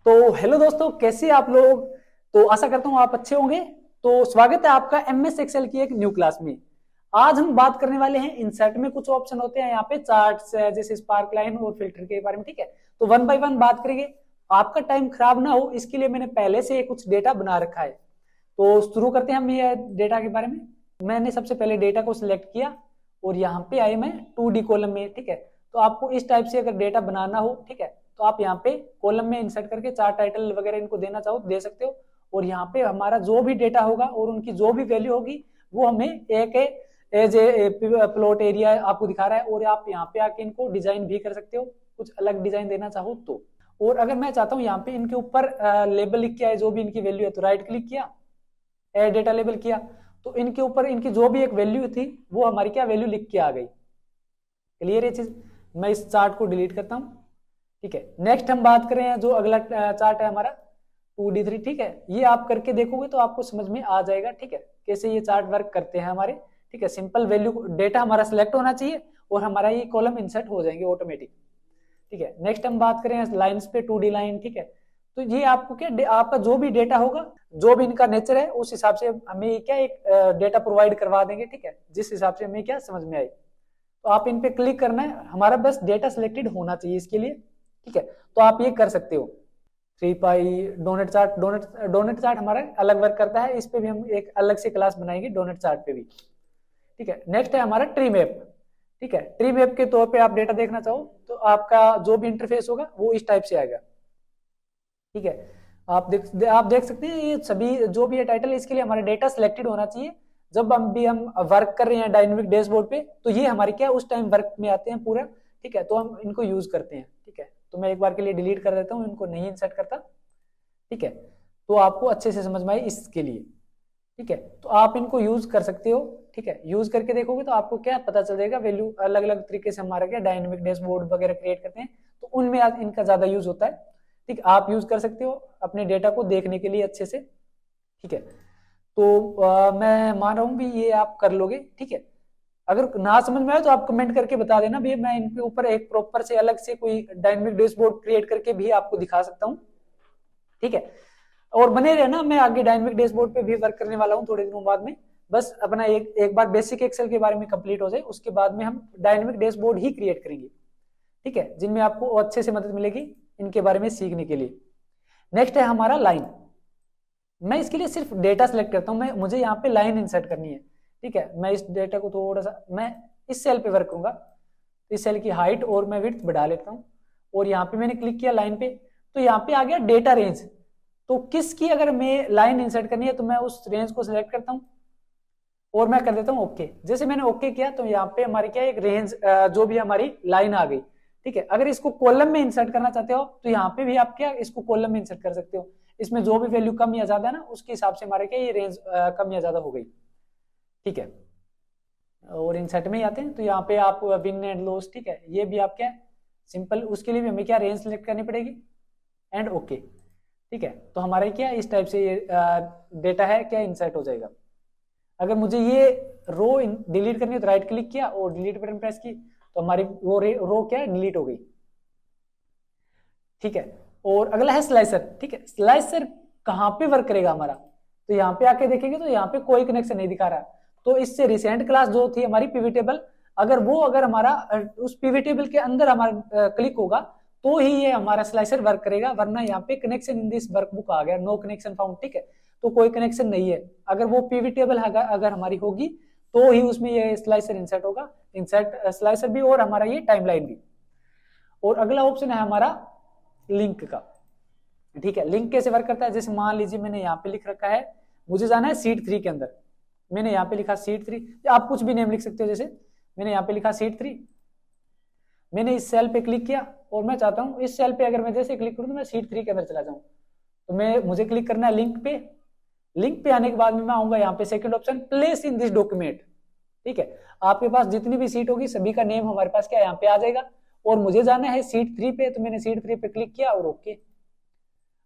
तो हेलो दोस्तों, कैसे आप लोग। तो आशा करता हूँ आप अच्छे होंगे। तो स्वागत है आपका एमएस एक्सेल की एक न्यू क्लास में। आज हम बात करने वाले हैं इंसर्ट में कुछ ऑप्शन होते हैं यहाँ पे चार्ट्स है, जैसे स्पार्क लाइन और फिल्टर के बारे में। ठीक है, तो वन बाय वन बात करेंगे। आपका टाइम खराब ना हो इसके लिए मैंने पहले से कुछ डेटा बना रखा है। तो शुरू करते हैं हम ये डेटा के बारे में। मैंने सबसे पहले डेटा को सिलेक्ट किया और यहाँ पे आए मैं 2D कॉलम में। ठीक है, तो आपको इस टाइप से अगर डेटा बनाना हो, ठीक है, तो आप यहाँ पे कॉलम में इंसर्ट करके चार टाइटल वगैरह इनको देना चाहो तो दे सकते हो। और यहाँ पे हमारा जो भी डेटा होगा और उनकी जो भी वैल्यू होगी वो हमें एक एज ए प्लॉट एरिया आपको दिखा रहा है। और आप यहाँ पे आके इनको डिजाइन भी कर सकते हो, कुछ अलग डिजाइन देना चाहो तो। और अगर मैं चाहता हूँ यहाँ पे इनके ऊपर लेबल लिख के आए जो भी इनकी वैल्यू है, तो राइट क्लिक किया, एड डेटा लेबल किया, तो इनके ऊपर इनकी जो भी एक वैल्यू थी वो हमारी क्या वैल्यू लिख के आ गई। क्लियर ये चीज। मैं इस चार्ट को डिलीट करता हूँ। ठीक है, नेक्स्ट हम बात करें जो अगला चार्ट है हमारा 2D3। ठीक है, ये आप करके देखोगे तो आपको समझ में आ जाएगा। ठीक है, कैसे ये चार्ट वर्क करते हैं हमारे। ठीक है, सिंपल वैल्यू डेटा हमारा सिलेक्ट होना चाहिए और हमारा ये कॉलम इंसर्ट हो जाएंगे ऑटोमेटिक। ठीक है, नेक्स्ट हम बात करें लाइंस पे 2D लाइन। ठीक है, तो ये आपको क्या आपका जो भी डेटा होगा, जो भी इनका नेचर है, उस हिसाब से हमें क्या एक डेटा प्रोवाइड करवा देंगे। ठीक है, जिस हिसाब से हमें क्या समझ में आए। तो आप इन पे क्लिक करना है, हमारा बस डेटा सिलेक्टेड होना चाहिए इसके लिए। ठीक है, तो आप ये कर सकते हो। 3 पाई डोनेट चार्ट, डोनेट चार्ट हमारा अलग वर्क करता है, इस पे भी हम एक अलग से क्लास बनाएंगे डोनेट चार्ट पे भी। ठीक है, नेक्स्ट है हमारा ट्री मैप। ठीक है, ट्री मैप के तौर पे आप डेटा देखना चाहो तो आपका जो भी इंटरफेस होगा वो इस टाइप से आएगा। ठीक है, आप देख सकते हैं ये सभी जो भी है टाइटल, इसके लिए हमारा डेटा सिलेक्टेड होना चाहिए। जब हम वर्क कर रहे हैं डायनेमिक डैशबोर्ड पे तो ये हमारे क्या उस टाइम वर्क में आते हैं पूरा। ठीक है, तो हम इनको यूज करते हैं। ठीक है, तो मैं एक बार के लिए डिलीट कर देता हूँ, इनको नहीं इंसर्ट करता। ठीक है, तो आपको अच्छे से समझ में आए इसके लिए। ठीक है, तो आप इनको यूज कर सकते हो। ठीक है, यूज करके देखोगे तो आपको क्या पता चल जाएगा वैल्यू अलग अलग तरीके से हमारा क्या डायनेमिक डैशबोर्ड वगैरह क्रिएट करते हैं, तो उनमें इनका ज्यादा यूज होता है। ठीक, आप यूज कर सकते हो अपने डेटा को देखने के लिए अच्छे से। ठीक है, तो मैं मान रहा हूँ भी ये आप कर लोगे। ठीक है, अगर ना समझ में आए तो आप कमेंट करके बता देना भी, मैं इनके ऊपर एक प्रॉपर से अलग से कोई डायनेमिक डैशबोर्ड क्रिएट करके भी आपको दिखा सकता हूँ। ठीक है, और बने रहना, मैं आगे डायनेमिक डैशबोर्ड पे भी वर्क करने वाला हूँ थोड़े दिनों बाद में। बस अपना एक बार बेसिक एक्सेल के बारे में कंप्लीट हो जाए, उसके बाद में हम डायनेमिक डैशबोर्ड ही क्रिएट करेंगे। ठीक है, जिनमें आपको अच्छे से मदद मिलेगी इनके बारे में सीखने के लिए। नेक्स्ट है हमारा लाइन। मैं इसके लिए सिर्फ डेटा सेलेक्ट करता हूँ, मैं मुझे यहाँ पे लाइन इंसर्ट करनी है। ठीक है, मैं इस डेटा को थोड़ा सा मैं इस सेल पे वर्क करूंगा, इस सेल की हाइट और मैं विड्थ बढ़ा लेता हूँ। और यहाँ पे मैंने क्लिक किया लाइन पे, तो यहाँ पे आ गया डेटा रेंज। तो किसकी अगर मैं लाइन इंसर्ट करनी है तो मैं उस रेंज को सिलेक्ट करता हूँ और मैं कर देता हूँ ओके। जैसे मैंने ओके किया तो यहाँ पे हमारी क्या एक रेंज जो भी हमारी लाइन आ गई। ठीक है, अगर इसको कॉलम में इंसर्ट करना चाहते हो तो यहाँ पे भी आप क्या इसको कॉलम में इंसर्ट कर सकते हो। इसमें जो भी वैल्यू कम या ज्यादा है ना, उसके हिसाब से हमारे क्या ये रेंज कम या ज्यादा हो गई। ठीक है, और इंसर्ट में ही आते हैं तो यहाँ पे आप विन एंड लॉस। ठीक है, ये भी आप क्या सिंपल, उसके लिए भी हमें क्या रेंज सेलेक्ट करनी पड़ेगी एंड ओके। ठीक है, तो हमारे क्या इस टाइप से ये डेटा है क्या इंसर्ट हो जाएगा। अगर मुझे ये रो डिलीट करनी है तो राइट क्लिक किया और डिलीट बटन प्रेस की, तो हमारी वो रो क्या डिलीट हो गई। ठीक है, और अगला है स्लाइसर। ठीक है, स्लाइसर कहाँ पे वर्क करेगा हमारा, तो यहाँ पे आके देखेंगे तो यहाँ पे कोई कनेक्शन नहीं दिखा रहा। तो इससे रिसेंट क्लास जो थी हमारी पिविटेबल, अगर हमारा उस पिविटेबल के अंदर हमारा क्लिक होगा तो ही ये हमारा स्लाइसर वर्क करेगा, वरना यहाँ पे कनेक्शन इन दिस वर्कबुक आ गया, नो कनेक्शन फाउंड। ठीक है, तो कोई कनेक्शन नहीं है। अगर वो पिविटेबल अगर हमारी होगी तो ही उसमें ये स्लाइसर इंसर्ट होगा, इंसर्ट स्लाइसर भी और हमारा ये टाइमलाइन भी। और अगला ऑप्शन है हमारा लिंक का। ठीक है, लिंक कैसे वर्क करता है, जैसे मान लीजिए मैंने यहाँ पे लिख रखा है मुझे जाना है सीट 3 के अंदर, मैंने यहाँ पे लिखा सीट 3, आप कुछ भी नेम लिख सकते हो। जैसे मैंने यहाँ पे लिखा सीट 3, मैंने इस सेल पे क्लिक किया और मैं चाहता हूँ इस सेल पे अगर मैं जैसे क्लिक करूँ तो मैं सीट 3 के अंदर चला जाऊँ, तो मुझे क्लिक करना है लिंक पे। लिंक पे आने के बाद में मैं आऊंगा यहाँ पे second option place in this document. ठीक है, आपके पास जितनी भी सीट होगी सभी का नेम हमारे पास क्या यहाँ पे आ जाएगा, और मुझे जाना है सीट 3 पे, तो मैंने सीट 3 पे क्लिक किया और ओके।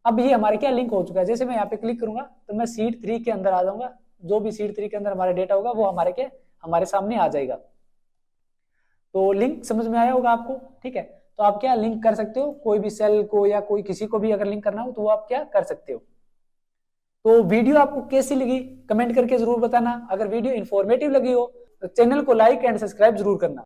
अब ये हमारे क्या लिंक हो चुका है। जैसे मैं यहाँ पे क्लिक करूंगा तो मैं सीट 3 के अंदर आ जाऊंगा, जो भी सीट 3 के अंदर हमारा डेटा होगा वो हमारे सामने आ जाएगा। तो लिंक समझ में आया होगा आपको। ठीक है, तो तो आप क्या लिंक कर सकते हो, कोई भी सेल को या कोई किसी को भी अगर लिंक करना हो तो वो आप क्या कर सकते हो। तो वीडियो आपको कैसी लगी कमेंट करके जरूर बताना। अगर वीडियो इंफॉर्मेटिव लगी हो तो चैनल को लाइक एंड सब्सक्राइब जरूर करना।